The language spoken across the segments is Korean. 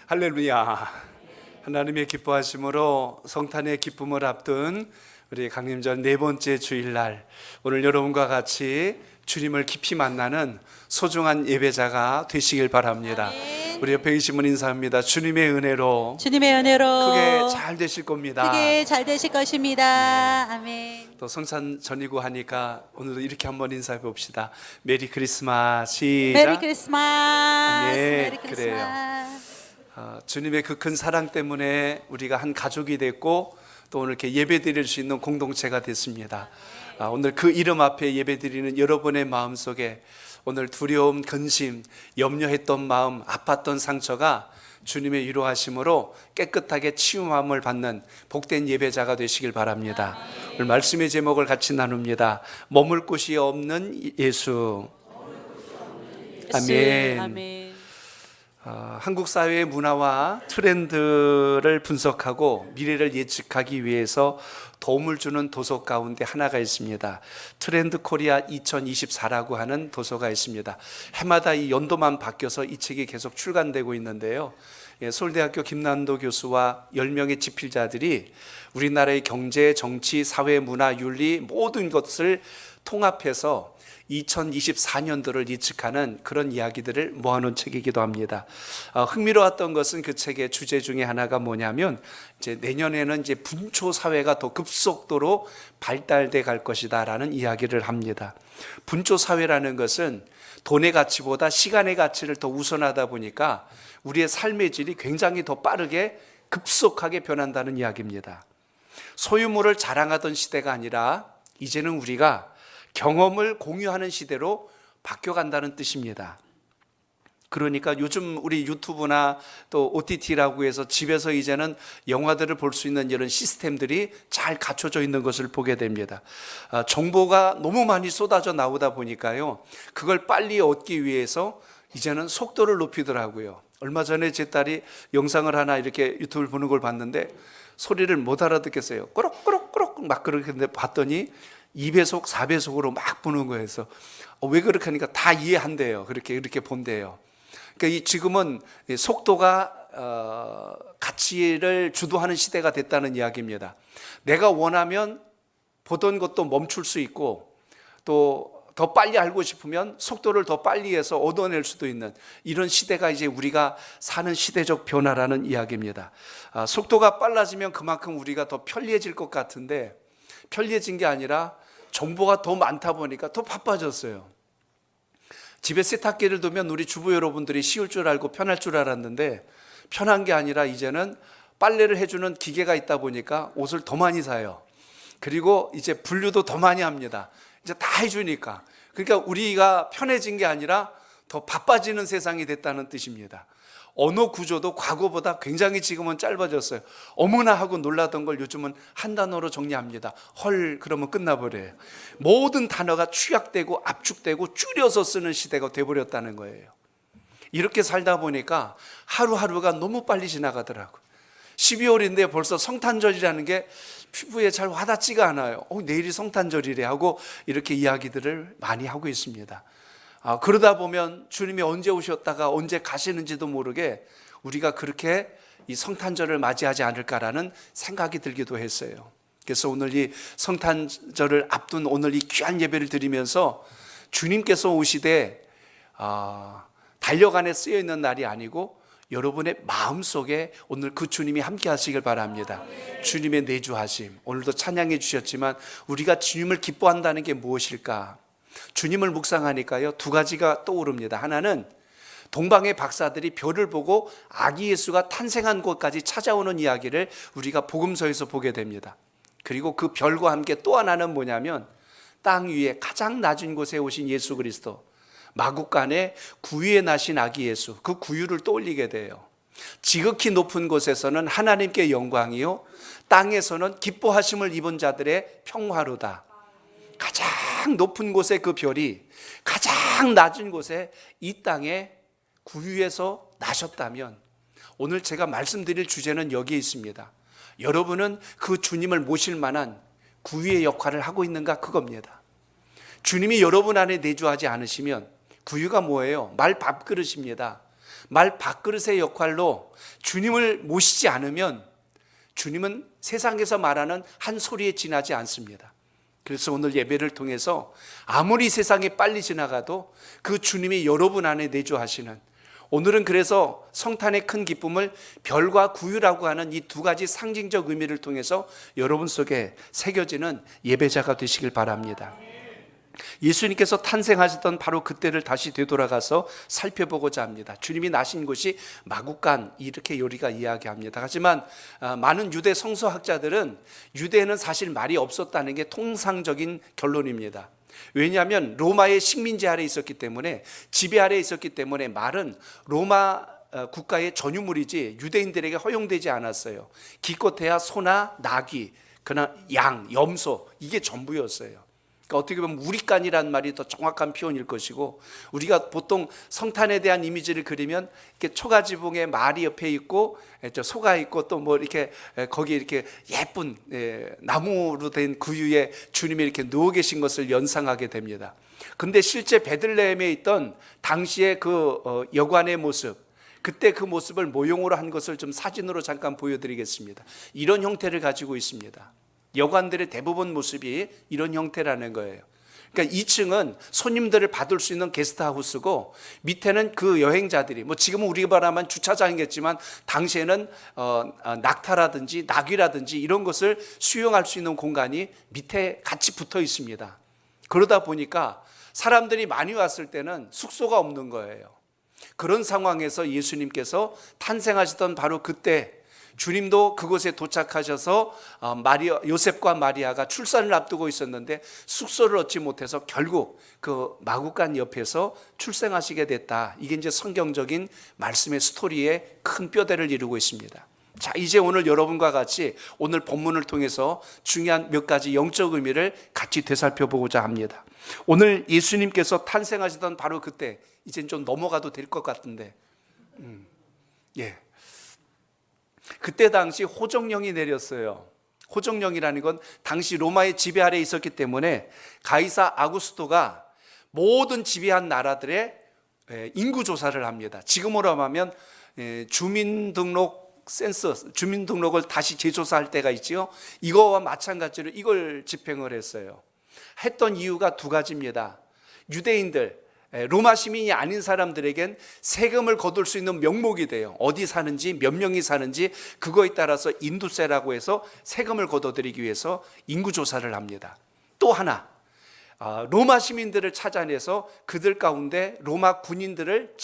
할렐루야. 하나님의 기뻐하심으로 성탄의 기쁨을 앞둔 우리 강림절 네 번째 주일날, 오늘 여러분과 같이 주님을 깊이 만나는 소중한 예배자가 되시길 바랍니다. 아멘. 우리 옆에 계신 분 인사합니다. 주님의 은혜로 크게 잘 되실 겁니다. 크게 잘 되실 것입니다. 아멘. 또 성찬 전이고 하니까 오늘도 이렇게 한번 인사해 봅시다. 메리 크리스마스. 시작. 메리 크리스마스. 아멘. 메리 크리스마스. 주님의 그 큰 사랑 때문에 우리가 한 가족이 됐고, 또 오늘 이렇게 예배 드릴 수 있는 공동체가 됐습니다. 오늘 그 이름 앞에 예배 드리는 여러분의 마음 속에 오늘 두려움, 근심, 염려했던 마음, 아팠던 상처가 주님의 위로하심으로 깨끗하게 치유함을 받는 복된 예배자가 되시길 바랍니다. 오늘 말씀의 제목을 같이 나눕니다. 머물 곳이 없는 예수. 아멘. 아멘. 한국 사회의 문화와 트렌드를 분석하고 미래를 예측하기 위해서 도움을 주는 도서 가운데 하나가 있습니다. 트렌드 코리아 2024라고 하는 도서가 있습니다. 해마다 이 연도만 바뀌어서 이 책이 계속 출간되고 있는데요. 서울대학교 김난도 교수와 10명의 집필자들이 우리나라의 경제, 정치, 사회, 문화, 윤리 모든 것을 통합해서 2024년도를 예측하는 그런 이야기들을 모아놓은 책이기도 합니다. 흥미로웠던 것은 그 책의 주제 중에 하나가 뭐냐면, 이제 내년에는 이제 분초 사회가 더 급속도로 발달돼 갈 것이다라는 이야기를 합니다. 분초 사회라는 것은 돈의 가치보다 시간의 가치를 더 우선하다 보니까 우리의 삶의 질이 굉장히 더 빠르게 급속하게 변한다는 이야기입니다. 소유물을 자랑하던 시대가 아니라 이제는 우리가 경험을 공유하는 시대로 바뀌어간다는 뜻입니다. 그러니까 요즘 우리 유튜브나 또 OTT라고 해서 집에서 이제는 영화들을 볼 수 있는 이런 시스템들이 잘 갖춰져 있는 것을 보게 됩니다. 정보가 너무 많이 쏟아져 나오다 보니까요, 그걸 빨리 얻기 위해서 이제는 속도를 높이더라고요. 얼마 전에 제 딸이 영상을 하나 이렇게 유튜브를 보는 걸 봤는데 소리를 못 알아듣겠어요. 꾸럭꾸럭꾸럭 막 그렇게 봤더니 2배속, 4배속으로 막 보는 거예요. 그래서 왜 그렇게 하니까 다 이해한대요. 이렇게 본대요. 그러니까 지금은 속도가 가치를 주도하는 시대가 됐다는 이야기입니다. 내가 원하면 보던 것도 멈출 수 있고, 또 더 빨리 알고 싶으면 속도를 더 빨리 해서 얻어낼 수도 있는 이런 시대가 이제 우리가 사는 시대적 변화라는 이야기입니다. 속도가 빨라지면 그만큼 우리가 더 편리해질 것 같은데, 편리해진 게 아니라 정보가 더 많다 보니까 더 바빠졌어요. 집에 세탁기를 두면 우리 주부 여러분들이 쉬울 줄 알고 편할 줄 알았는데, 편한 게 아니라 이제는 빨래를 해주는 기계가 있다 보니까 옷을 더 많이 사요. 그리고 이제 분류도 더 많이 합니다. 이제 다 해주니까. 그러니까 우리가 편해진 게 아니라 더 바빠지는 세상이 됐다는 뜻입니다. 언어 구조도 과거보다 굉장히 지금은 짧아졌어요. 어머나 하고 놀라던 걸 요즘은 한 단어로 정리합니다. 헐 그러면 끝나버려요. 모든 단어가 축약되고 압축되고 줄여서 쓰는 시대가 돼버렸다는 거예요. 이렇게 살다 보니까 하루하루가 너무 빨리 지나가더라고요. 12월인데 벌써 성탄절이라는 게 피부에 잘 와닿지가 않아요. 내일이 성탄절이래 하고 이렇게 이야기들을 많이 하고 있습니다. 그러다 보면 주님이 언제 오셨다가 언제 가시는지도 모르게 우리가 그렇게 이 성탄절을 맞이하지 않을까라는 생각이 들기도 했어요. 그래서 오늘 이 성탄절을 앞둔 오늘 이 귀한 예배를 드리면서 주님께서 오시되 달력안에 쓰여 있는 날이 아니고 여러분의 마음속에 오늘 그 주님이 함께 하시길 바랍니다. 주님의 내주하심, 오늘도 찬양해 주셨지만 우리가 주님을 기뻐한다는 게 무엇일까? 주님을 묵상하니까요, 두 가지가 떠오릅니다. 하나는 동방의 박사들이 별을 보고 아기 예수가 탄생한 곳까지 찾아오는 이야기를 우리가 복음서에서 보게 됩니다. 그리고 그 별과 함께 또 하나는 뭐냐면 땅 위에 가장 낮은 곳에 오신 예수 그리스도, 마국간에 구유에 나신 아기 예수, 그 구유를 떠올리게 돼요. 지극히 높은 곳에서는 하나님께 영광이요, 땅에서는 기뻐하심을 입은 자들의 평화로다. 가장 높은 곳에 그 별이 가장 낮은 곳에 이 땅에 구유에서 나셨다면, 오늘 제가 말씀드릴 주제는 여기에 있습니다. 여러분은 그 주님을 모실 만한 구유의 역할을 하고 있는가, 그겁니다. 주님이 여러분 안에 내주하지 않으시면 구유가 뭐예요? 말 밥그릇입니다. 말 밥그릇의 역할로 주님을 모시지 않으면 주님은 세상에서 말하는 한 소리에 지나지 않습니다. 그래서 오늘 예배를 통해서 아무리 세상이 빨리 지나가도 그 주님이 여러분 안에 내주하시는, 오늘은 그래서 성탄의 큰 기쁨을 별과 구유라고 하는 이 두 가지 상징적 의미를 통해서 여러분 속에 새겨지는 예배자가 되시길 바랍니다. 예수님께서 탄생하셨던 바로 그때를 다시 되돌아가서 살펴보고자 합니다. 주님이 나신 곳이 마구간, 이렇게 요리가 이야기합니다. 하지만 많은 유대 성서학자들은 유대에는 사실 말이 없었다는 게 통상적인 결론입니다. 왜냐하면 로마의 식민지 아래에 있었기 때문에, 지배 아래에 있었기 때문에 말은 로마 국가의 전유물이지 유대인들에게 허용되지 않았어요. 기껏해야 소나 나귀, 그러나 양, 염소, 이게 전부였어요. 그러니까 어떻게 보면 우리간이라는 말이 더 정확한 표현일 것이고, 우리가 보통 성탄에 대한 이미지를 그리면 이렇게 초가지붕에 말이 옆에 있고 소가 있고 또 뭐 이렇게 거기 이렇게 예쁜 나무로 된 구유에 주님이 이렇게 누워 계신 것을 연상하게 됩니다. 근데 실제 베들레헴에 있던 당시의 그 여관의 모습, 그때 그 모습을 모형으로 한 것을 좀 사진으로 잠깐 보여드리겠습니다. 이런 형태를 가지고 있습니다. 여관들의 대부분 모습이 이런 형태라는 거예요. 그러니까 2층은 손님들을 받을 수 있는 게스트하우스고, 밑에는 그 여행자들이, 뭐 지금은 우리가 말하면 주차장이겠지만 당시에는 낙타라든지 나귀라든지 이런 것을 수용할 수 있는 공간이 밑에 같이 붙어 있습니다. 그러다 보니까 사람들이 많이 왔을 때는 숙소가 없는 거예요. 그런 상황에서 예수님께서 탄생하셨던 바로 그때 주님도 그곳에 도착하셔서 요셉과 마리아가 출산을 앞두고 있었는데 숙소를 얻지 못해서 결국 그 마구간 옆에서 출생하시게 됐다. 이게 이제 성경적인 말씀의 스토리에 큰 뼈대를 이루고 있습니다. 자, 이제 오늘 여러분과 같이 오늘 본문을 통해서 중요한 몇 가지 영적 의미를 같이 되살펴보고자 합니다. 오늘 예수님께서 탄생하시던 바로 그때, 이젠 좀 넘어가도 될 것 같은데, 그때 당시 호정령이 내렸어요. 호정령이라는 건 당시 로마의 지배 아래에 있었기 때문에 가이사 아구스토가 모든 지배한 나라들의 인구 조사를 합니다. 지금으로 하면 주민등록 센서스, 주민등록을 다시 재조사할 때가 있지요. 이거와 마찬가지로 이걸 집행을 했어요. 했던 이유가 두 가지입니다. 유대인들, 로마 시민이 아닌 사람들에겐 세금을 거둘 수 있는 명목이 돼요. 어디 사는지, 몇 명이 사는지 그거에 따라서 인두세라고 해서 세금을 거둬들이기 위해서 인구조사를 합니다. 또 하나, 로마 시민들을 찾아내서 그들 가운데 로마 군인들을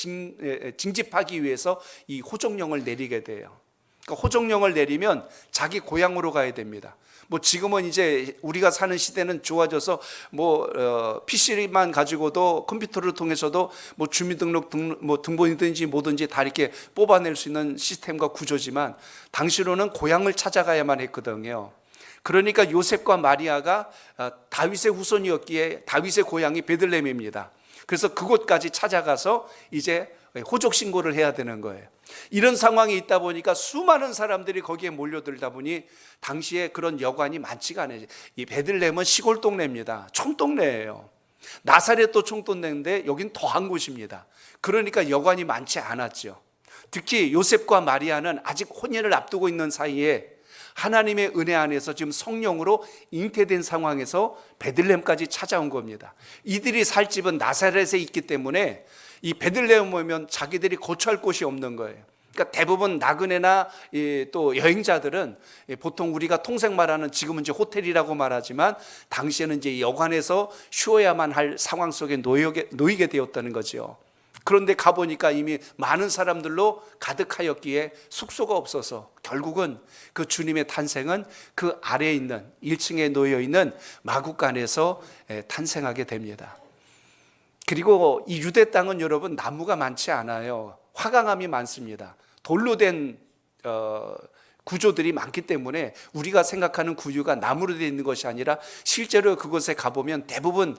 징집하기 위해서 이 호정령을 내리게 돼요. 그러니까 호정령을 내리면 자기 고향으로 가야 됩니다. 뭐 지금은 이제 우리가 사는 시대는 좋아져서 PC만 가지고도, 컴퓨터를 통해서도 뭐 주민등록 등본이든지 뭐든지 다 이렇게 뽑아낼 수 있는 시스템과 구조지만 당시로는 고향을 찾아가야만 했거든요. 그러니까 요셉과 마리아가 다윗의 후손이었기에 다윗의 고향이 베들레헴입니다. 그래서 그곳까지 찾아가서 이제 호적 신고를 해야 되는 거예요. 이런 상황이 있다 보니까 수많은 사람들이 거기에 몰려들다 보니 당시에 그런 여관이 많지가 않아요. 이 베들레헴은 시골 동네입니다. 총동네예요. 나사렛도 총동네인데 여긴 더한 곳입니다. 그러니까 여관이 많지 않았죠. 특히 요셉과 마리아는 아직 혼인을 앞두고 있는 사이에 하나님의 은혜 안에서 지금 성령으로 잉태된 상황에서 베들레헴까지 찾아온 겁니다. 이들이 살 집은 나사렛에 있기 때문에 이 베들레헴 오면 자기들이 거처할 곳이 없는 거예요. 그러니까 대부분 나그네나 또 여행자들은 보통 우리가 통생 말하는, 지금은 이제 호텔이라고 말하지만 당시에는 이제 여관에서 쉬어야만 할 상황 속에 놓이게 되었다는 거죠. 그런데 가보니까 이미 많은 사람들로 가득하였기에 숙소가 없어서 결국은 그 주님의 탄생은 그 아래에 있는 1층에 놓여 있는 마구간에서 탄생하게 됩니다. 그리고 이 유대 땅은 여러분 나무가 많지 않아요. 화강암이 많습니다. 돌로 된 구조들이 많기 때문에 우리가 생각하는 구유가 나무로 되어 있는 것이 아니라 실제로 그곳에 가보면 대부분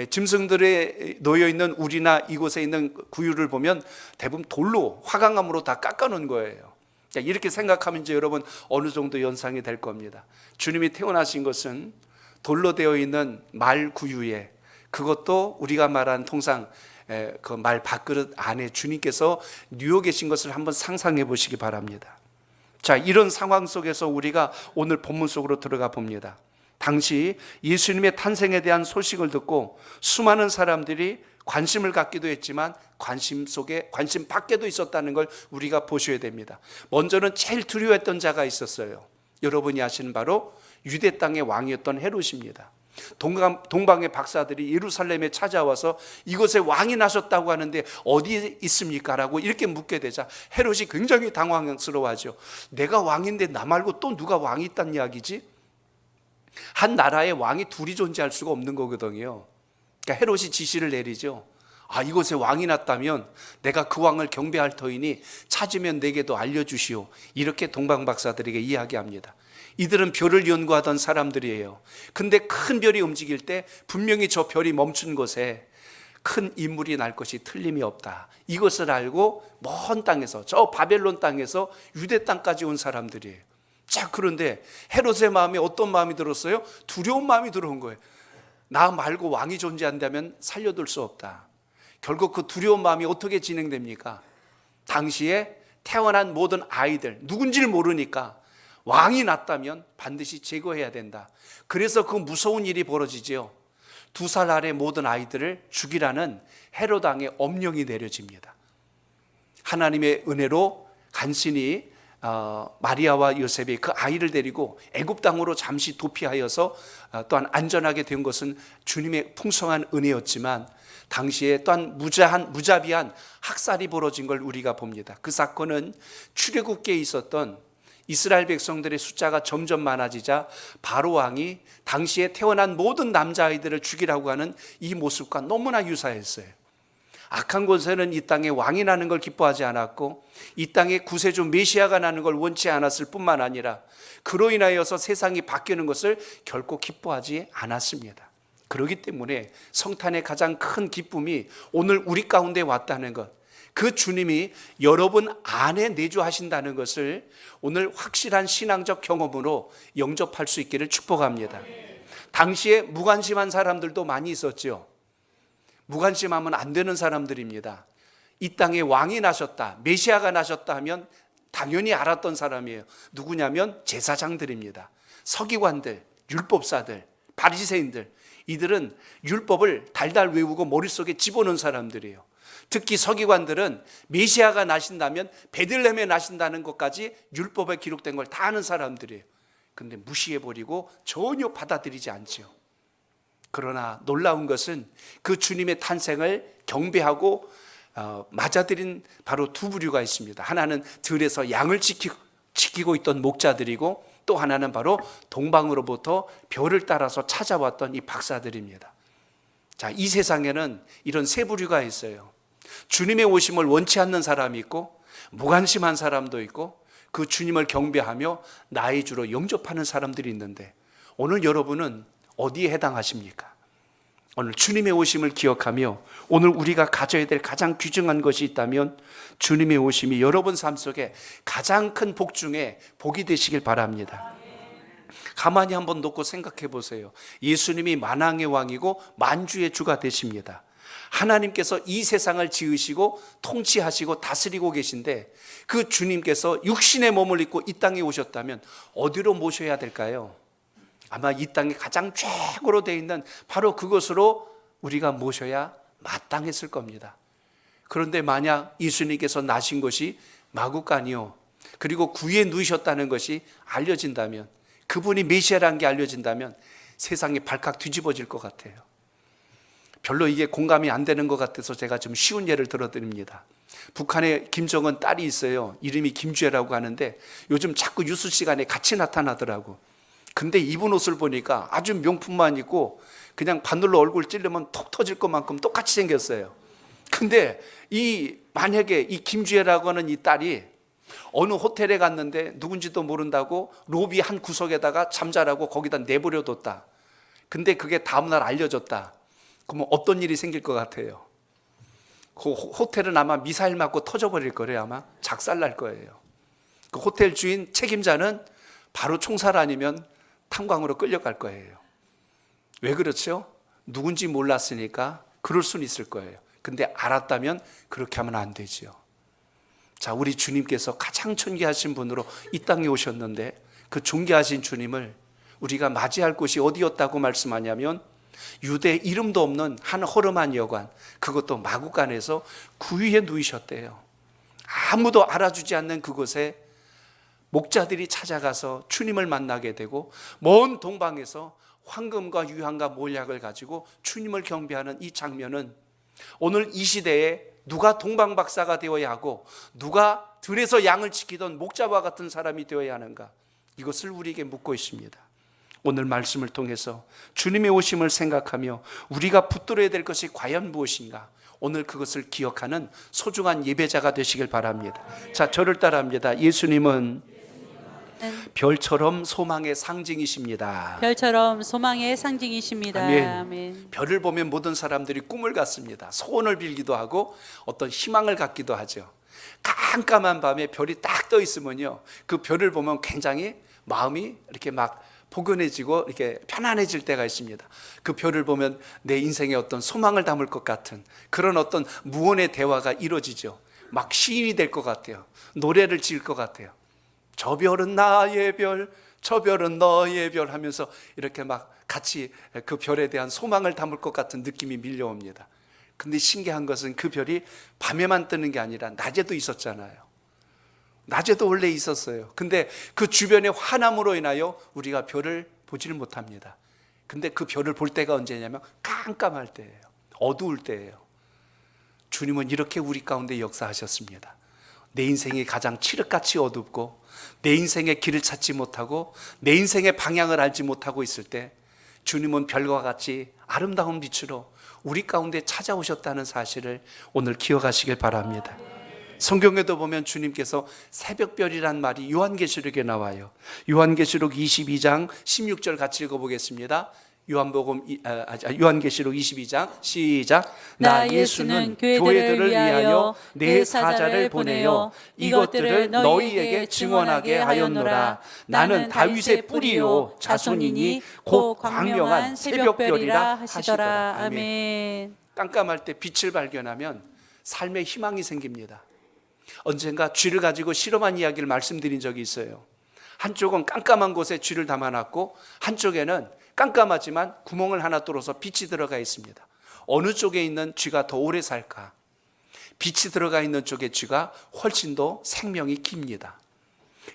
짐승들에 놓여 있는 우리나 이곳에 있는 구유를 보면 대부분 돌로, 화강암으로 다 깎아놓은 거예요. 이렇게 생각하면 이제 여러분 어느 정도 연상이 될 겁니다. 주님이 태어나신 것은 돌로 되어 있는 말 구유에, 그것도 우리가 말하는 통상 그 말 밥그릇 안에 주님께서 누워 계신 것을 한번 상상해 보시기 바랍니다. 자, 이런 상황 속에서 우리가 오늘 본문 속으로 들어가 봅니다. 당시 예수님의 탄생에 대한 소식을 듣고 수많은 사람들이 관심을 갖기도 했지만 관심 속에 관심 밖에도 있었다는 걸 우리가 보셔야 됩니다. 먼저는 제일 두려워했던 자가 있었어요. 여러분이 아시는 바로 유대 땅의 왕이었던 헤롯입니다. 동방의 박사들이 예루살렘에 찾아와서 이곳에 왕이 나셨다고 하는데 어디 있습니까? 라고 이렇게 묻게 되자 헤롯이 굉장히 당황스러워하죠. 내가 왕인데 나 말고 또 누가 왕이 있다는 이야기지? 한 나라에 왕이 둘이 존재할 수가 없는 거거든요. 그러니까 헤롯이 지시를 내리죠. 이곳에 왕이 났다면 내가 그 왕을 경배할 터이니 찾으면 내게도 알려주시오. 이렇게 동방 박사들에게 이야기합니다. 이들은 별을 연구하던 사람들이에요. 근데 큰 별이 움직일 때 분명히 저 별이 멈춘 곳에 큰 인물이 날 것이 틀림이 없다. 이것을 알고 먼 땅에서, 저 바벨론 땅에서 유대 땅까지 온 사람들이에요. 자, 그런데 헤롯의 마음에 어떤 마음이 들었어요? 두려운 마음이 들어온 거예요. 나 말고 왕이 존재한다면 살려둘 수 없다. 결국 그 두려운 마음이 어떻게 진행됩니까? 당시에 태어난 모든 아이들, 누군지를 모르니까 왕이 났다면 반드시 제거해야 된다. 그래서 그 무서운 일이 벌어지죠. 2살 아래 모든 아이들을 죽이라는 헤롯 왕의 엄령이 내려집니다. 하나님의 은혜로 간신히 마리아와 요셉이 그 아이를 데리고 애굽 땅으로 잠시 도피하여서 또한 안전하게 된 것은 주님의 풍성한 은혜였지만 당시에 또한 무자비한 학살이 벌어진 걸 우리가 봅니다. 그 사건은 출애굽기에 있었던 이스라엘 백성들의 숫자가 점점 많아지자 바로 왕이 당시에 태어난 모든 남자아이들을 죽이라고 하는 이 모습과 너무나 유사했어요. 악한 곳에는 이 땅에 왕이 나는 걸 기뻐하지 않았고 이 땅에 구세주 메시아가 나는 걸 원치 않았을 뿐만 아니라 그로 인하여서 세상이 바뀌는 것을 결코 기뻐하지 않았습니다. 그렇기 때문에 성탄의 가장 큰 기쁨이 오늘 우리 가운데 왔다는 것, 그 주님이 여러분 안에 내주하신다는 것을 오늘 확실한 신앙적 경험으로 영접할 수 있기를 축복합니다. 당시에 무관심한 사람들도 많이 있었죠. 무관심하면 안 되는 사람들입니다. 이 땅에 왕이 나셨다, 메시아가 나셨다 하면 당연히 알았던 사람이에요. 누구냐면 제사장들입니다. 서기관들, 율법사들, 바리새인들. 이들은 율법을 달달 외우고 머릿속에 집어넣은 사람들이에요. 특히 서기관들은 메시아가 나신다면 베들레헴에 나신다는 것까지 율법에 기록된 걸 다 아는 사람들이에요. 근데 무시해버리고 전혀 받아들이지 않지요. 그러나 놀라운 것은 그 주님의 탄생을 경배하고 맞아들인 바로 두 부류가 있습니다. 하나는 들에서 양을 지키고 있던 목자들이고 또 하나는 바로 동방으로부터 별을 따라서 찾아왔던 이 박사들입니다. 자, 이 세상에는 이런 세 부류가 있어요. 주님의 오심을 원치 않는 사람이 있고 무관심한 사람도 있고 그 주님을 경배하며 나의 주로 영접하는 사람들이 있는데 오늘 여러분은 어디에 해당하십니까? 오늘 주님의 오심을 기억하며 오늘 우리가 가져야 될 가장 귀중한 것이 있다면 주님의 오심이 여러분 삶 속에 가장 큰 복 중에 복이 되시길 바랍니다. 가만히 한번 놓고 생각해 보세요. 예수님이 만왕의 왕이고 만주의 주가 되십니다. 하나님께서 이 세상을 지으시고 통치하시고 다스리고 계신데 그 주님께서 육신의 몸을 입고 이 땅에 오셨다면 어디로 모셔야 될까요? 아마 이 땅에 가장 최고로 되어 있는 바로 그곳으로 우리가 모셔야 마땅했을 겁니다. 그런데 만약 예수님께서 나신 것이 마구간이요 그리고 구에 누이셨다는 것이 알려진다면, 그분이 메시아라는 게 알려진다면 세상이 발칵 뒤집어질 것 같아요. 별로 이게 공감이 안 되는 것 같아서 제가 좀 쉬운 예를 들어드립니다. 북한에 김정은 딸이 있어요. 이름이 김주애라고 하는데 요즘 자꾸 뉴스 시간에 같이 나타나더라고. 근데 입은 옷을 보니까 아주 명품만 입고 그냥 바늘로 얼굴 찌르면 톡 터질 것만큼 똑같이 생겼어요. 근데 만약에 이 김주애라고 하는 이 딸이 어느 호텔에 갔는데 누군지도 모른다고 로비 한 구석에다가 잠자라고 거기다 내버려뒀다. 근데 그게 다음날 알려졌다. 그러면 어떤 일이 생길 것 같아요? 그 호텔은 아마 미사일 맞고 터져버릴 거래요. 아마 작살날 거예요. 그 호텔 주인 책임자는 바로 총살 아니면 탄광으로 끌려갈 거예요. 왜 그렇죠? 누군지 몰랐으니까 그럴 수는 있을 거예요. 근데 알았다면 그렇게 하면 안 되지요. 자, 우리 주님께서 가장 존귀하신 분으로 이 땅에 오셨는데 그 존귀하신 주님을 우리가 맞이할 곳이 어디였다고 말씀하냐면 유대 이름도 없는 한 허름한 여관, 그것도 마구간에서 구유에 누이셨대요. 아무도 알아주지 않는 그곳에 목자들이 찾아가서 주님을 만나게 되고 먼 동방에서 황금과 유향과 몰약을 가지고 주님을 경배하는 이 장면은 오늘 이 시대에 누가 동방박사가 되어야 하고 누가 들에서 양을 지키던 목자와 같은 사람이 되어야 하는가, 이것을 우리에게 묻고 있습니다. 오늘 말씀을 통해서 주님의 오심을 생각하며 우리가 붙들어야 될 것이 과연 무엇인가, 오늘 그것을 기억하는 소중한 예배자가 되시길 바랍니다. 자, 저를 따라합니다. 예수님은 별처럼 소망의 상징이십니다. 별처럼 소망의 상징이십니다. 아멘. 아멘. 별을 보면 모든 사람들이 꿈을 갖습니다. 소원을 빌기도 하고 어떤 희망을 갖기도 하죠. 깜깜한 밤에 별이 딱 떠 있으면요, 그 별을 보면 굉장히 마음이 이렇게 막 포근해지고 이렇게 편안해질 때가 있습니다. 그 별을 보면 내 인생에 어떤 소망을 담을 것 같은 그런 어떤 무언의 대화가 이루어지죠. 막 시인이 될 것 같아요. 노래를 지을 것 같아요. 저 별은 나의 별, 저 별은 너의 별 하면서 이렇게 막 같이 그 별에 대한 소망을 담을 것 같은 느낌이 밀려옵니다. 근데 신기한 것은 그 별이 밤에만 뜨는 게 아니라 낮에도 있었잖아요. 낮에도 원래 있었어요. 근데 그 주변의 환함으로 인하여 우리가 별을 보지를 못합니다. 근데 그 별을 볼 때가 언제냐면 깜깜할 때예요. 어두울 때예요. 주님은 이렇게 우리 가운데 역사하셨습니다. 내 인생이 가장 칠흑같이 어둡고 내 인생의 길을 찾지 못하고 내 인생의 방향을 알지 못하고 있을 때 주님은 별과 같이 아름다운 빛으로 우리 가운데 찾아오셨다는 사실을 오늘 기억하시길 바랍니다. 성경에도 보면 주님께서 새벽별이란 말이 요한계시록에 나와요. 요한계시록 22장 16절 같이 읽어보겠습니다. 요한계시록 22장 시작. 나 예수는 교회들을 위하여 내 사자를 보내어 이것들을 너희에게 증언하게 하였노라. 나는 다윗의 뿌리요 자손이니 곧 광명한 새벽별이라 하시더라. 아멘. 깜깜할 때 빛을 발견하면 삶에 희망이 생깁니다. 언젠가 쥐를 가지고 실험한 이야기를 말씀드린 적이 있어요. 한쪽은 깜깜한 곳에 쥐를 담아놨고 한쪽에는 깜깜하지만 구멍을 하나 뚫어서 빛이 들어가 있습니다. 어느 쪽에 있는 쥐가 더 오래 살까? 빛이 들어가 있는 쪽의 쥐가 훨씬 더 생명이 깁니다.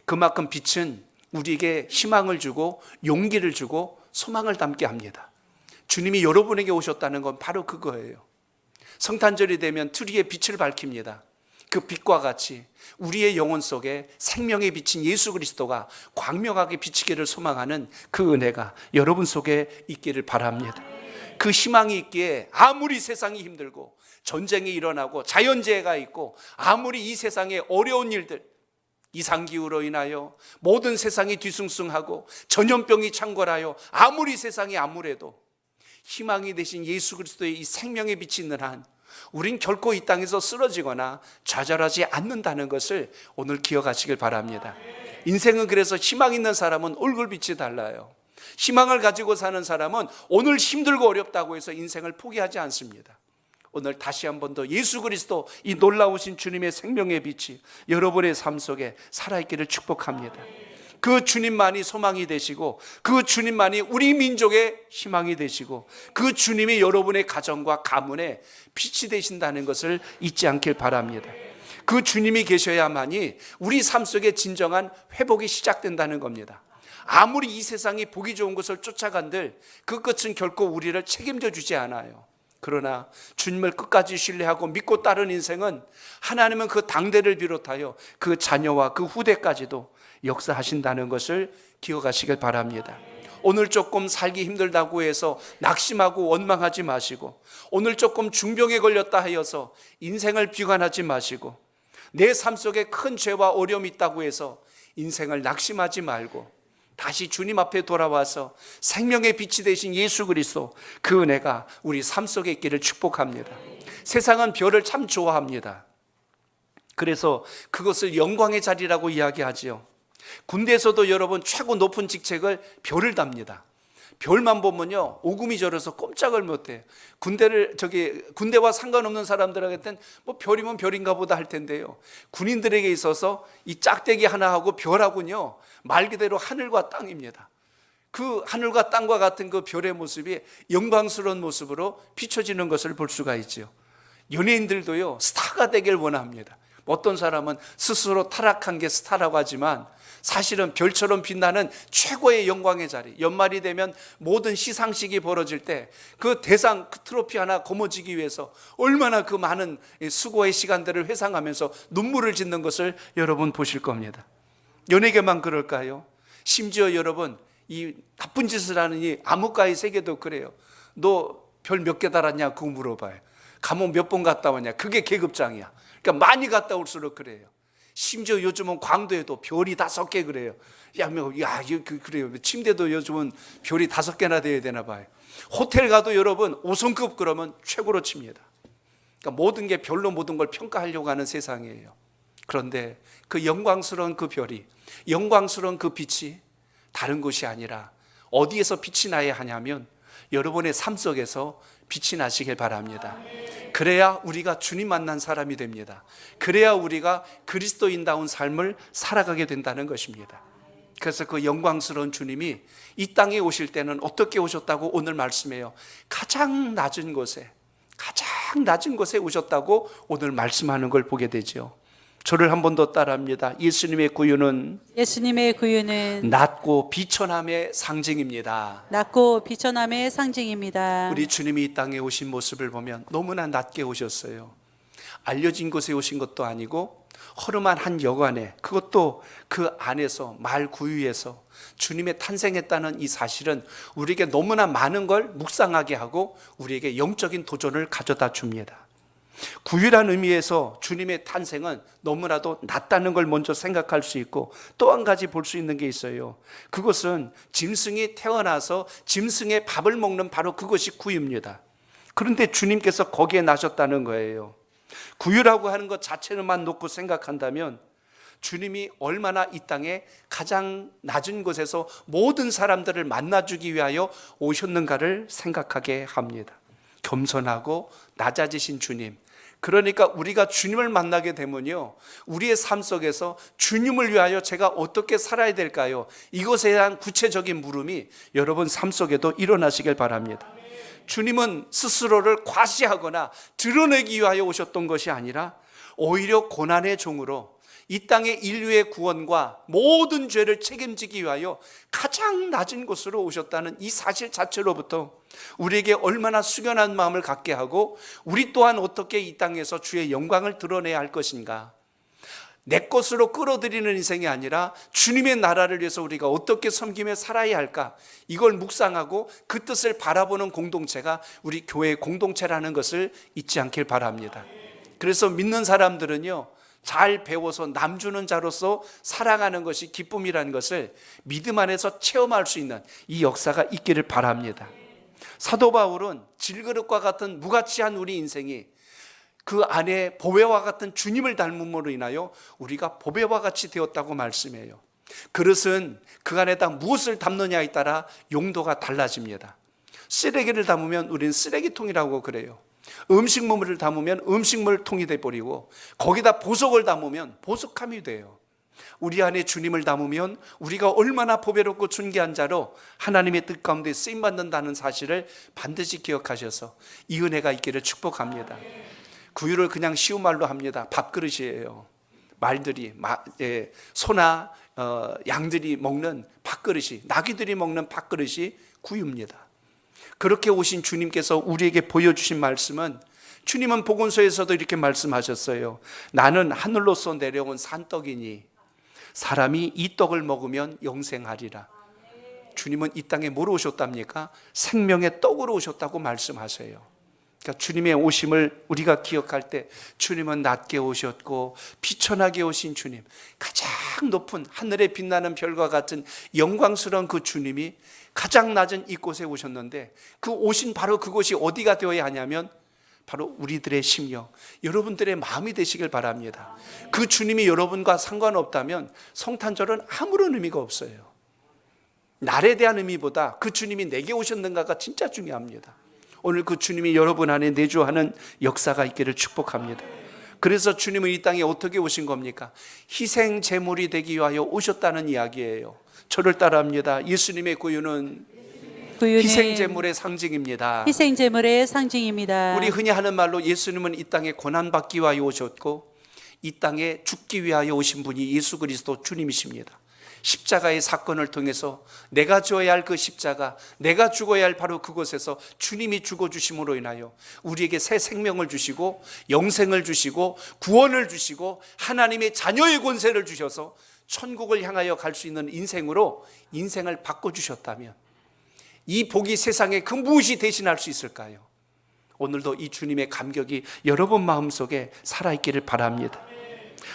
그만큼 빛은 우리에게 희망을 주고 용기를 주고 소망을 담게 합니다. 주님이 여러분에게 오셨다는 건 바로 그거예요. 성탄절이 되면 트리에 빛을 밝힙니다. 그 빛과 같이 우리의 영혼 속에 생명의 빛인 예수 그리스도가 광명하게 비치기를 소망하는 그 은혜가 여러분 속에 있기를 바랍니다. 그 희망이 있기에 아무리 세상이 힘들고 전쟁이 일어나고 자연재해가 있고 아무리 이 세상에 어려운 일들, 이상기후로 인하여 모든 세상이 뒤숭숭하고 전염병이 창궐하여 아무리 세상이 암울해도 희망이 되신 예수 그리스도의 이 생명의 빛이 있는 한 우린 결코 이 땅에서 쓰러지거나 좌절하지 않는다는 것을 오늘 기억하시길 바랍니다. 인생은 그래서 희망 있는 사람은 얼굴빛이 달라요. 희망을 가지고 사는 사람은 오늘 힘들고 어렵다고 해서 인생을 포기하지 않습니다. 오늘 다시 한 번 더 예수 그리스도 이 놀라우신 주님의 생명의 빛이 여러분의 삶 속에 살아있기를 축복합니다. 그 주님만이 소망이 되시고 그 주님만이 우리 민족의 희망이 되시고 그 주님이 여러분의 가정과 가문에 빛이 되신다는 것을 잊지 않길 바랍니다. 그 주님이 계셔야만이 우리 삶 속에 진정한 회복이 시작된다는 겁니다. 아무리 이 세상이 보기 좋은 것을 쫓아간들 그 끝은 결코 우리를 책임져 주지 않아요. 그러나 주님을 끝까지 신뢰하고 믿고 따른 인생은 하나님은 그 당대를 비롯하여 그 자녀와 그 후대까지도 역사하신다는 것을 기억하시길 바랍니다. 오늘 조금 살기 힘들다고 해서 낙심하고 원망하지 마시고, 오늘 조금 중병에 걸렸다 하여서 인생을 비관하지 마시고, 내 삶 속에 큰 죄와 어려움이 있다고 해서 인생을 낙심하지 말고 다시 주님 앞에 돌아와서 생명의 빛이 되신 예수 그리스도 그 은혜가 우리 삶 속에 있기를 축복합니다. 세상은 별을 참 좋아합니다. 그래서 그것을 영광의 자리라고 이야기하지요. 군대에서도 여러분 최고 높은 직책을 별을 답니다. 별만 보면요 오금이 저려서 꼼짝을 못해요. 군대와 상관없는 사람들에게는 뭐 별이면 별인가 보다 할 텐데요, 군인들에게 있어서 이 짝대기 하나하고 별하고는요 말 그대로 하늘과 땅입니다. 그 하늘과 땅과 같은 그 별의 모습이 영광스러운 모습으로 비춰지는 것을 볼 수가 있죠. 연예인들도요 스타가 되길 원합니다. 어떤 사람은 스스로 타락한 게 스타라고 하지만 사실은 별처럼 빛나는 최고의 영광의 자리, 연말이 되면 모든 시상식이 벌어질 때 그 대상, 그 트로피 하나 거머쥐기 위해서 얼마나 그 많은 수고의 시간들을 회상하면서 눈물을 짓는 것을 여러분 보실 겁니다. 연예계만 그럴까요? 심지어 여러분 이 나쁜 짓을 하는 이 암흑가의 세계도 그래요. 너 별 몇 개 달았냐 그거 물어봐요. 감옥 몇 번 갔다 왔냐, 그게 계급장이야. 그러니까 많이 갔다 올수록 그래요. 심지어 요즘은 광도에도 별이 5개 그래요. 그래요. 침대도 요즘은 별이 5개나 돼야 되나 봐요. 호텔 가도 여러분 5성급 그러면 최고로 칩니다. 그러니까 모든 게 별로 모든 걸 평가하려고 하는 세상이에요. 그런데 그 영광스러운 그 별이, 영광스러운 그 빛이 다른 것이 아니라 어디에서 빛이 나야 하냐면 여러분의 삶 속에서 빛이 나시길 바랍니다. 그래야 우리가 주님 만난 사람이 됩니다. 그래야 우리가 그리스도인다운 삶을 살아가게 된다는 것입니다. 그래서 그 영광스러운 주님이 이 땅에 오실 때는 어떻게 오셨다고 오늘 말씀해요. 가장 낮은 곳에 오셨다고 오늘 말씀하는 걸 보게 되죠. 저를 한 번 더 따라합니다. 예수님의 구유는 낮고 비천함의 상징입니다. 낮고 비천함의 상징입니다. 우리 주님이 이 땅에 오신 모습을 보면 너무나 낮게 오셨어요. 알려진 곳에 오신 것도 아니고 허름한 한 여관에, 그것도 그 안에서 말 구유에서 주님의 탄생했다는 이 사실은 우리에게 너무나 많은 걸 묵상하게 하고 우리에게 영적인 도전을 가져다 줍니다. 구유란 의미에서 주님의 탄생은 너무나도 낮다는 걸 먼저 생각할 수 있고, 또 한 가지 볼 수 있는 게 있어요. 그것은 짐승이 태어나서 짐승의 밥을 먹는 바로 그것이 구유입니다. 그런데 주님께서 거기에 나셨다는 거예요. 구유라고 하는 것 자체만 놓고 생각한다면 주님이 얼마나 이 땅에 가장 낮은 곳에서 모든 사람들을 만나주기 위하여 오셨는가를 생각하게 합니다. 겸손하고 낮아지신 주님, 그러니까 우리가 주님을 만나게 되면요, 우리의 삶 속에서 주님을 위하여 제가 어떻게 살아야 될까요? 이것에 대한 구체적인 물음이 여러분 삶 속에도 일어나시길 바랍니다. 주님은 스스로를 과시하거나 드러내기 위하여 오셨던 것이 아니라 오히려 고난의 종으로 이 땅의 인류의 구원과 모든 죄를 책임지기 위하여 가장 낮은 곳으로 오셨다는 이 사실 자체로부터 우리에게 얼마나 숙연한 마음을 갖게 하고, 우리 또한 어떻게 이 땅에서 주의 영광을 드러내야 할 것인가, 내 것으로 끌어들이는 인생이 아니라 주님의 나라를 위해서 우리가 어떻게 섬기며 살아야 할까, 이걸 묵상하고 그 뜻을 바라보는 공동체가 우리 교회의 공동체라는 것을 잊지 않길 바랍니다. 그래서 믿는 사람들은요, 잘 배워서 남주는 자로서 살아가는 것이 기쁨이라는 것을 믿음 안에서 체험할 수 있는 이 역사가 있기를 바랍니다. 사도 바울은 질그릇과 같은 무가치한 우리 인생이 그 안에 보배와 같은 주님을 닮음으로 인하여 우리가 보배와 같이 되었다고 말씀해요. 그릇은 그 안에다 무엇을 담느냐에 따라 용도가 달라집니다. 쓰레기를 담으면 우리는 쓰레기통이라고 그래요. 음식물을 담으면 음식물통이 돼버리고, 거기다 보석을 담으면 보석함이 돼요. 우리 안에 주님을 담으면 우리가 얼마나 보배롭고 존귀한 자로 하나님의 뜻 가운데 쓰임받는다는 사실을 반드시 기억하셔서 이 은혜가 있기를 축복합니다. 구유를 그냥 쉬운 말로 합니다. 밥그릇이에요. 말들이, 소나 양들이 먹는 밥그릇이, 나귀들이 먹는 밥그릇이 구유입니다. 그렇게 오신 주님께서 우리에게 보여주신 말씀은, 주님은 복음서에서도 이렇게 말씀하셨어요. 나는 하늘로서 내려온 산떡이니 사람이 이 떡을 먹으면 영생하리라. 주님은 이 땅에 뭐로 오셨답니까? 생명의 떡으로 오셨다고 말씀하세요. 그러니까 주님의 오심을 우리가 기억할 때 주님은 낮게 오셨고 비천하게 오신 주님, 가장 높은 하늘에 빛나는 별과 같은 영광스러운 그 주님이 가장 낮은 이곳에 오셨는데, 그 오신 바로 그곳이 어디가 되어야 하냐면 바로 우리들의 심령, 여러분들의 마음이 되시길 바랍니다. 그 주님이 여러분과 상관없다면 성탄절은 아무런 의미가 없어요. 날에 대한 의미보다 그 주님이 내게 오셨는가가 진짜 중요합니다. 오늘 그 주님이 여러분 안에 내주하는 역사가 있기를 축복합니다. 그래서 주님은 이 땅에 어떻게 오신 겁니까? 희생 제물이 되기 위하여 오셨다는 이야기예요. 저를 따라합니다. 예수님의 구유는 희생 제물의 상징입니다. 희생 제물의 상징입니다. 우리 흔히 하는 말로 예수님은 이 땅에 고난 받기 위하여 오셨고 이 땅에 죽기 위하여 오신 분이 예수 그리스도 주님이십니다. 십자가의 사건을 통해서 내가 져야 할 그 십자가, 내가 죽어야 할 바로 그곳에서 주님이 죽어주심으로 인하여 우리에게 새 생명을 주시고 영생을 주시고 구원을 주시고 하나님의 자녀의 권세를 주셔서 천국을 향하여 갈 수 있는 인생으로 인생을 바꿔주셨다면 이 복이 세상에 그 무엇이 대신할 수 있을까요? 오늘도 이 주님의 감격이 여러분 마음속에 살아있기를 바랍니다.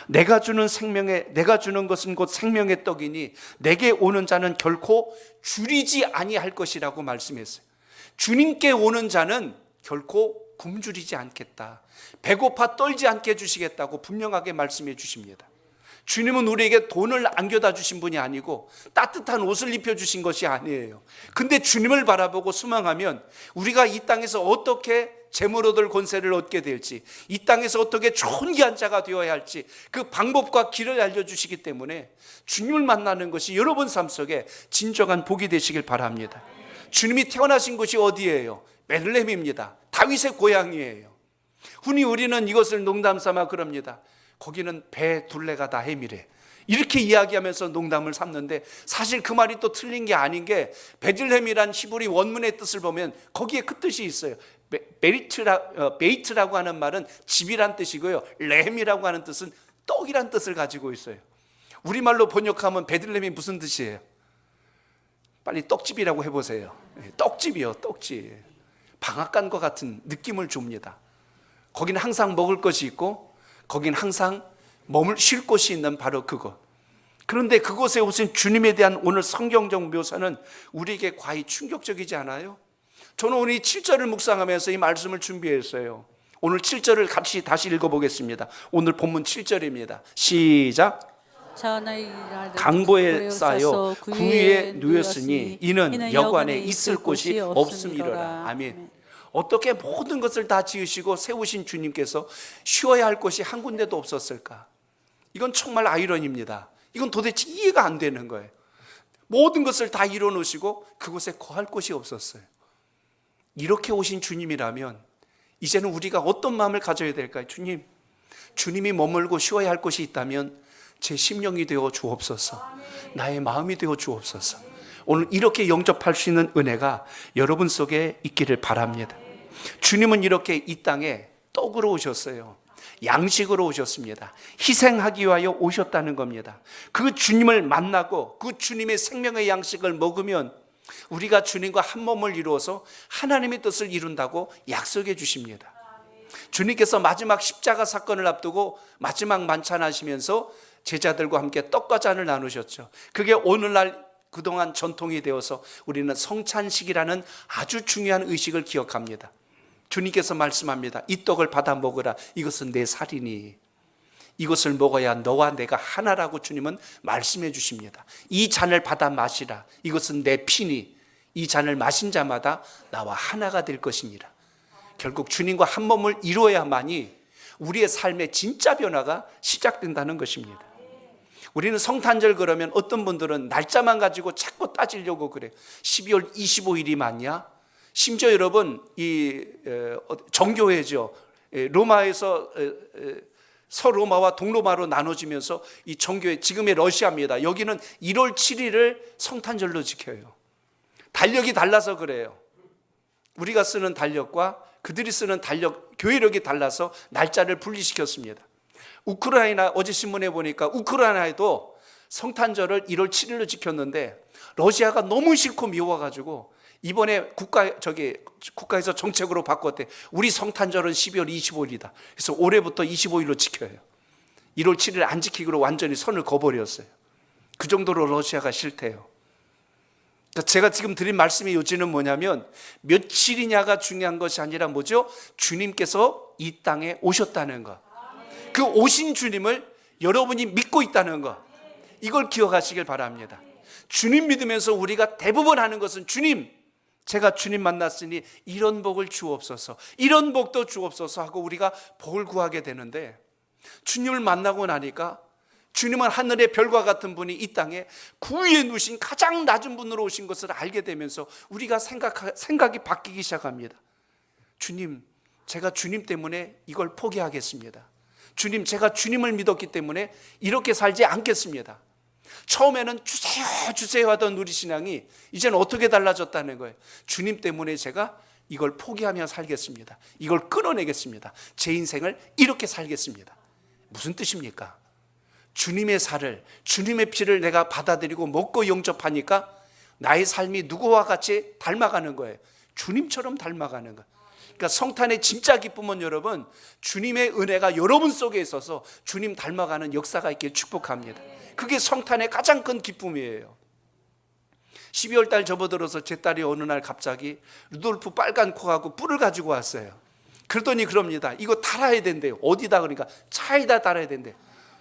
내가 주는 것은 곧 생명의 떡이니 내게 오는 자는 결코 줄이지 아니할 것이라고 말씀했어요. 주님께 오는 자는 결코 굶주리지 않겠다, 배고파 떨지 않게 해주시겠다고 분명하게 말씀해 주십니다. 주님은 우리에게 돈을 안겨다 주신 분이 아니고 따뜻한 옷을 입혀주신 것이 아니에요. 근데 주님을 바라보고 수망하면 우리가 이 땅에서 어떻게 재물 얻을 권세를 얻게 될지, 이 땅에서 어떻게 존귀한 자가 되어야 할지 그 방법과 길을 알려주시기 때문에 주님을 만나는 것이 여러분 삶 속에 진정한 복이 되시길 바랍니다. 주님이 태어나신 곳이 어디예요? 베들레헴입니다. 다윗의 고향이에요. 흔히 우리는 이것을 농담 삼아 그럽니다. 거기는 배 둘레가 다 헤미래, 이렇게 이야기하면서 농담을 삼는데 사실 그 말이 또 틀린 게 아닌 게 베들레헴이란 히브리 원문의 뜻을 보면 거기에 그 뜻이 있어요. 베이트라고 하는 말은 집이란 뜻이고요, 레헴이라고 하는 뜻은 떡이란 뜻을 가지고 있어요. 우리말로 번역하면 베들레헴이 무슨 뜻이에요? 빨리 떡집이라고 해보세요. 떡집이요, 떡집. 방앗간과 같은 느낌을 줍니다. 거기는 항상 먹을 것이 있고 거긴 항상 쉴 곳이 있는 바로 그곳. 그런데 그곳에 오신 주님에 대한 오늘 성경적 묘사는 우리에게 과히 충격적이지 않아요? 저는 오늘 이 7절을 묵상하면서 이 말씀을 준비했어요. 오늘 7절을 같이 다시 읽어보겠습니다. 오늘 본문 7절입니다. 시작. 강보에 쌓여 구유에 누였으니 이는 여관에 있을 곳이 없음이로라. 아멘. 어떻게 모든 것을 다 지으시고 세우신 주님께서 쉬어야 할 곳이 한 군데도 없었을까? 이건 정말 아이러니입니다. 이건 도대체 이해가 안 되는 거예요. 모든 것을 다 이뤄 놓으시고 그곳에 거할 곳이 없었어요. 이렇게 오신 주님이라면 이제는 우리가 어떤 마음을 가져야 될까요? 주님이 머물고 쉬어야 할 곳이 있다면 제 심령이 되어 주옵소서, 나의 마음이 되어 주옵소서. 오늘 이렇게 영접할 수 있는 은혜가 여러분 속에 있기를 바랍니다. 주님은 이렇게 이 땅에 떡으로 오셨어요. 양식으로 오셨습니다. 희생하기 위하여 오셨다는 겁니다. 그 주님을 만나고 그 주님의 생명의 양식을 먹으면 우리가 주님과 한 몸을 이루어서 하나님의 뜻을 이룬다고 약속해 주십니다. 주님께서 마지막 십자가 사건을 앞두고 마지막 만찬하시면서 제자들과 함께 떡과 잔을 나누셨죠. 그게 오늘날 그동안 전통이 되어서 우리는 성찬식이라는 아주 중요한 의식을 기억합니다. 주님께서 말씀합니다. 이 떡을 받아 먹으라. 이것은 내 살이니 이것을 먹어야 너와 내가 하나라고 주님은 말씀해 주십니다. 이 잔을 받아 마시라. 이것은 내 피니 이 잔을 마신 자마다 나와 하나가 될 것이니라. 결국 주님과 한 몸을 이루어야만이 우리의 삶의 진짜 변화가 시작된다는 것입니다. 우리는 성탄절 그러면 어떤 분들은 날짜만 가지고 자꾸 따지려고 그래요. 12월 25일이 맞냐? 심지어 여러분 이 정교회죠. 로마에서 서로마와 동로마로 나눠지면서 이 정교회, 지금의 러시아입니다. 여기는 1월 7일을 성탄절로 지켜요. 달력이 달라서 그래요. 우리가 쓰는 달력과 그들이 쓰는 달력, 교회력이 달라서 날짜를 분리시켰습니다. 우크라이나, 어제 신문에 보니까 우크라이나에도 성탄절을 1월 7일로 지켰는데 러시아가 너무 싫고 미워가지고 이번에 국가에서 정책으로 바꿨대. 우리 성탄절은 12월 25일이다. 그래서 올해부터 25일로 지켜요. 1월 7일 안 지키기로 완전히 선을 거버렸어요. 그 정도로 러시아가 싫대요. 제가 지금 드린 말씀의 요지는 뭐냐면 며칠이냐가 중요한 것이 아니라 뭐죠? 주님께서 이 땅에 오셨다는 것. 그 오신 주님을 여러분이 믿고 있다는 것. 이걸 기억하시길 바랍니다. 주님 믿으면서 우리가 대부분 하는 것은 주님, 제가 주님 만났으니 이런 복을 주옵소서, 이런 복도 주옵소서 하고 우리가 복을 구하게 되는데, 주님을 만나고 나니까 주님은 하늘의 별과 같은 분이 이 땅에 구위에 누신 가장 낮은 분으로 오신 것을 알게 되면서 우리가 생각이 바뀌기 시작합니다. 주님, 제가 주님 때문에 이걸 포기하겠습니다. 주님, 제가 주님을 믿었기 때문에 이렇게 살지 않겠습니다. 처음에는 주세요 주세요 하던 우리 신앙이 이제는 어떻게 달라졌다는 거예요. 주님 때문에 제가 이걸 포기하며 살겠습니다. 이걸 끊어내겠습니다. 제 인생을 이렇게 살겠습니다. 무슨 뜻입니까? 주님의 살을, 주님의 피를 내가 받아들이고 먹고 영접하니까 나의 삶이 누구와 같이 닮아가는 거예요. 주님처럼 닮아가는 거예요. 그러니까 성탄의 진짜 기쁨은 여러분, 주님의 은혜가 여러분 속에 있어서 주님 닮아가는 역사가 있길 축복합니다. 그게 성탄의 가장 큰 기쁨이에요. 12월 달 접어들어서 제 딸이 어느 날 갑자기 루돌프 빨간 코하고 뿔을 가지고 왔어요. 그러더니 그럽니다. 이거 달아야 된대요. 어디다? 그러니까 차에다 달아야 된대.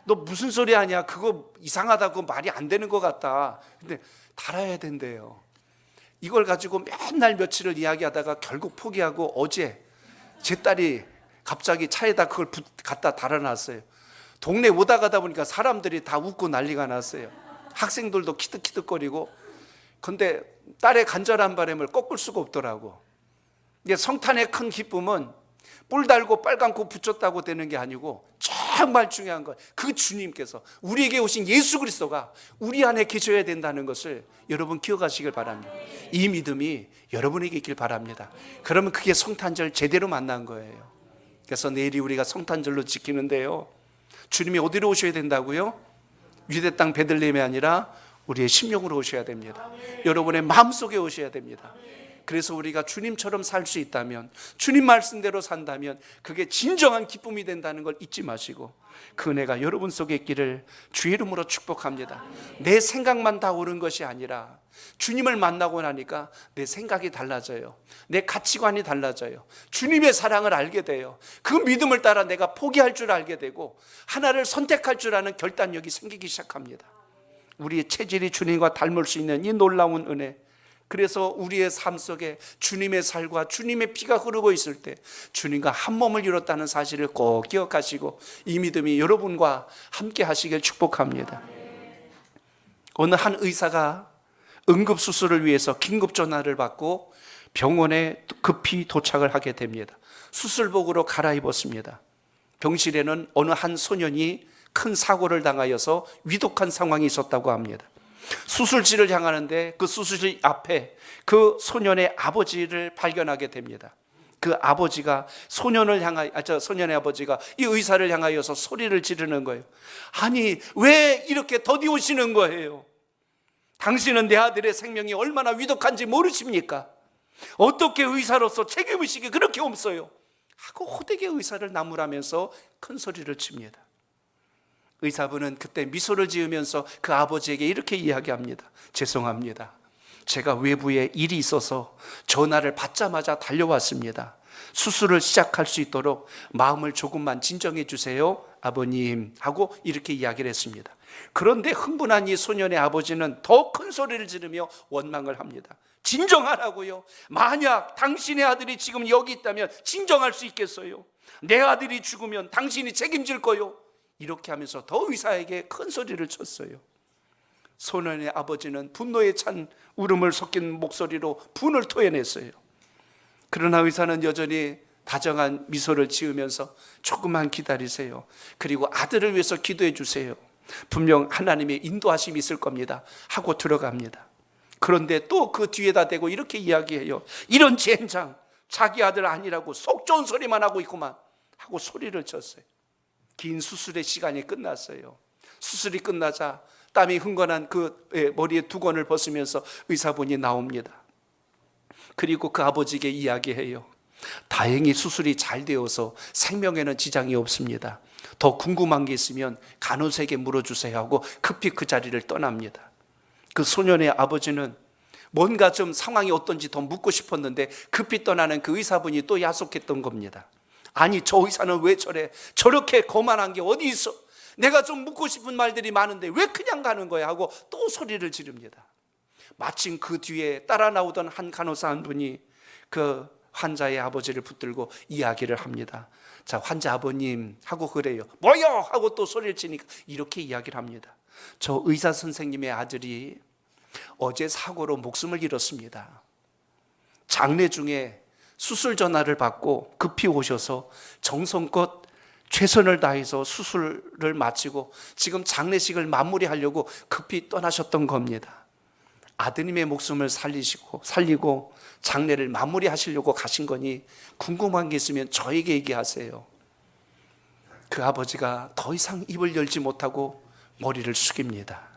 너 무슨 소리 하냐? 그거 이상하다고, 말이 안 되는 것 같다. 근데 달아야 된대요. 이걸 가지고 맨날 며칠을 이야기하다가 결국 포기하고 어제 제 딸이 갑자기 차에다 그걸 갖다 달아놨어요. 동네 오다 가다 보니까 사람들이 다 웃고 난리가 났어요. 학생들도 키득키득거리고. 근데 딸의 간절한 바람을 꺾을 수가 없더라고. 이게 성탄의 큰 기쁨은 뿔 달고 빨간 코 붙였다고 되는 게 아니고 정말 중요한 건 그 주님께서, 우리에게 오신 예수 그리스도가 우리 안에 계셔야 된다는 것을 여러분 기억하시길 바랍니다. 이 믿음이 여러분에게 있길 바랍니다. 그러면 그게 성탄절 제대로 만난 거예요. 그래서 내일이 우리가 성탄절로 지키는데요, 주님이 어디로 오셔야 된다고요? 유대 땅 베들레헴이 아니라 우리의 심령으로 오셔야 됩니다. 여러분의 마음속에 오셔야 됩니다. 그래서 우리가 주님처럼 살 수 있다면, 주님 말씀대로 산다면 그게 진정한 기쁨이 된다는 걸 잊지 마시고 그 은혜가 여러분 속에 있기를 주의 이름으로 축복합니다. 내 생각만 다 옳은 것이 아니라 주님을 만나고 나니까 내 생각이 달라져요. 내 가치관이 달라져요. 주님의 사랑을 알게 돼요. 그 믿음을 따라 내가 포기할 줄 알게 되고 하나를 선택할 줄 아는 결단력이 생기기 시작합니다. 우리의 체질이 주님과 닮을 수 있는 이 놀라운 은혜, 그래서 우리의 삶 속에 주님의 살과 주님의 피가 흐르고 있을 때 주님과 한 몸을 이뤘다는 사실을 꼭 기억하시고 이 믿음이 여러분과 함께 하시길 축복합니다. 어느 한 의사가 응급수술을 위해서 긴급 전화를 받고 병원에 급히 도착을 하게 됩니다. 수술복으로 갈아입었습니다. 병실에는 어느 한 소년이 큰 사고를 당하여서 위독한 상황이 있었다고 합니다. 수술실을 향하는데 그 수술실 앞에 그 소년의 아버지를 발견하게 됩니다. 그 아버지가 소년의 아버지가 이 의사를 향하여서 소리를 지르는 거예요. 아니, 왜 이렇게 더디 오시는 거예요? 당신은 내 아들의 생명이 얼마나 위독한지 모르십니까? 어떻게 의사로서 책임의식이 그렇게 없어요? 하고 호되게 의사를 나무라면서 큰 소리를 칩니다. 의사분은 그때 미소를 지으면서 그 아버지에게 이렇게 이야기합니다. 죄송합니다. 제가 외부에 일이 있어서 전화를 받자마자 달려왔습니다. 수술을 시작할 수 있도록 마음을 조금만 진정해 주세요, 아버님, 하고 이렇게 이야기를 했습니다. 그런데 흥분한 이 소년의 아버지는 더 큰 소리를 지르며 원망을 합니다. 진정하라고요? 만약 당신의 아들이 지금 여기 있다면 진정할 수 있겠어요? 내 아들이 죽으면 당신이 책임질 거요? 이렇게 하면서 더 의사에게 큰 소리를 쳤어요. 소년의 아버지는 분노에 찬 울음을 섞인 목소리로 분을 토해냈어요. 그러나 의사는 여전히 다정한 미소를 지으면서 조금만 기다리세요. 그리고 아들을 위해서 기도해 주세요. 분명 하나님의 인도하심이 있을 겁니다. 하고 들어갑니다. 그런데 또 그 뒤에다 대고 이렇게 이야기해요. 이런 젠장, 자기 아들 아니라고 속 좋은 소리만 하고 있구만, 하고 소리를 쳤어요. 긴 수술의 시간이 끝났어요. 수술이 끝나자 땀이 흥건한 그 머리에 두건을 벗으면서 의사분이 나옵니다. 그리고 그 아버지에게 이야기해요. 다행히 수술이 잘 되어서 생명에는 지장이 없습니다. 더 궁금한 게 있으면 간호사에게 물어주세요 하고 급히 그 자리를 떠납니다. 그 소년의 아버지는 뭔가 좀 상황이 어떤지 더 묻고 싶었는데 급히 떠나는 그 의사분이 또 야속했던 겁니다. 아니, 저 의사는 왜 저래? 저렇게 거만한 게 어디 있어? 내가 좀 묻고 싶은 말들이 많은데 왜 그냥 가는 거야 하고 또 소리를 지릅니다. 마침 그 뒤에 따라 나오던 한 간호사 한 분이 그 환자의 아버지를 붙들고 이야기를 합니다. 자, 환자 아버님 하고 그래요. 뭐요? 하고 또 소리를 치니까 이렇게 이야기를 합니다. 저 의사 선생님의 아들이 어제 사고로 목숨을 잃었습니다. 장례 중에 수술 전화를 받고 급히 오셔서 정성껏 최선을 다해서 수술을 마치고 지금 장례식을 마무리하려고 급히 떠나셨던 겁니다. 아드님의 목숨을 살리고 장례를 마무리하시려고 가신 거니 궁금한 게 있으면 저에게 얘기하세요. 그 아버지가 더 이상 입을 열지 못하고 머리를 숙입니다.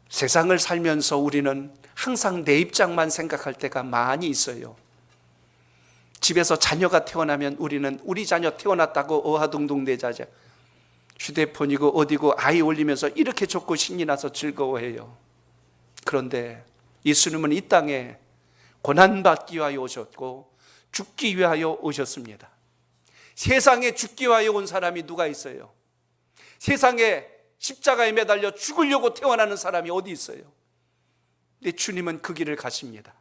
세상을 살면서 우리는 항상 내 입장만 생각할 때가 많이 있어요. 집에서 자녀가 태어나면 우리는 우리 자녀 태어났다고 어하동동대자자 휴대폰이고 어디고 아이 올리면서 이렇게 좋고 신이 나서 즐거워해요. 그런데 예수님은 이 땅에 고난받기 위하여 오셨고 죽기 위하여 오셨습니다. 세상에 죽기 위하여 온 사람이 누가 있어요? 세상에 십자가에 매달려 죽으려고 태어나는 사람이 어디 있어요? 근데 주님은 그 길을 가십니다.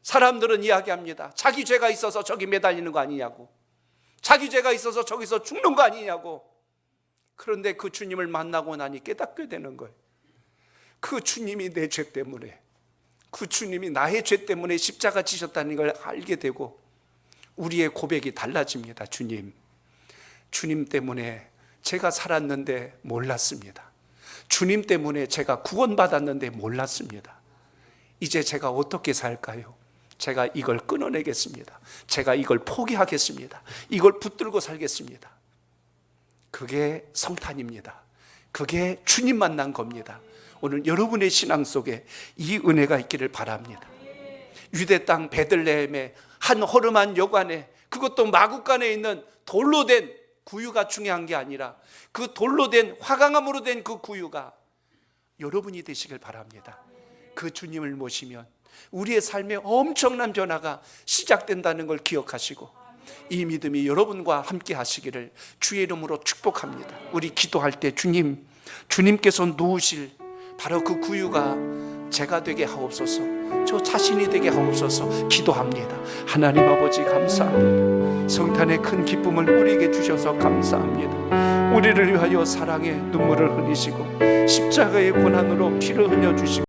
사람들은 이야기합니다. 자기 죄가 있어서 저기 매달리는 거 아니냐고, 자기 죄가 있어서 저기서 죽는 거 아니냐고. 그런데 그 주님을 만나고 나니 깨닫게 되는 거예요. 그 주님이 내 죄 때문에, 그 주님이 나의 죄 때문에 십자가 지셨다는 걸 알게 되고 우리의 고백이 달라집니다. 주님 때문에 제가 살았는데 몰랐습니다. 주님 때문에 제가 구원받았는데 몰랐습니다. 이제 제가 어떻게 살까요? 제가 이걸 끊어내겠습니다. 제가 이걸 포기하겠습니다. 이걸 붙들고 살겠습니다. 그게 성탄입니다. 그게 주님 만난 겁니다. 오늘 여러분의 신앙 속에 이 은혜가 있기를 바랍니다. 유대 땅 베들레헴의 한 허름한 여관에, 그것도 마구간에 있는 돌로 된 구유가 중요한 게 아니라 그 돌로 된, 화강암으로 된 그 구유가 여러분이 되시길 바랍니다. 그 주님을 모시면 우리의 삶에 엄청난 변화가 시작된다는 걸 기억하시고 이 믿음이 여러분과 함께 하시기를 주의 이름으로 축복합니다. 우리 기도할 때 주님께서 놓으실 바로 그 구유가 제가 되게 하옵소서, 저 자신이 되게 하옵소서 기도합니다. 하나님 아버지 감사합니다. 성탄의 큰 기쁨을 우리에게 주셔서 감사합니다. 우리를 위하여 사랑의 눈물을 흘리시고 십자가의 고난으로 피를 흘려주시고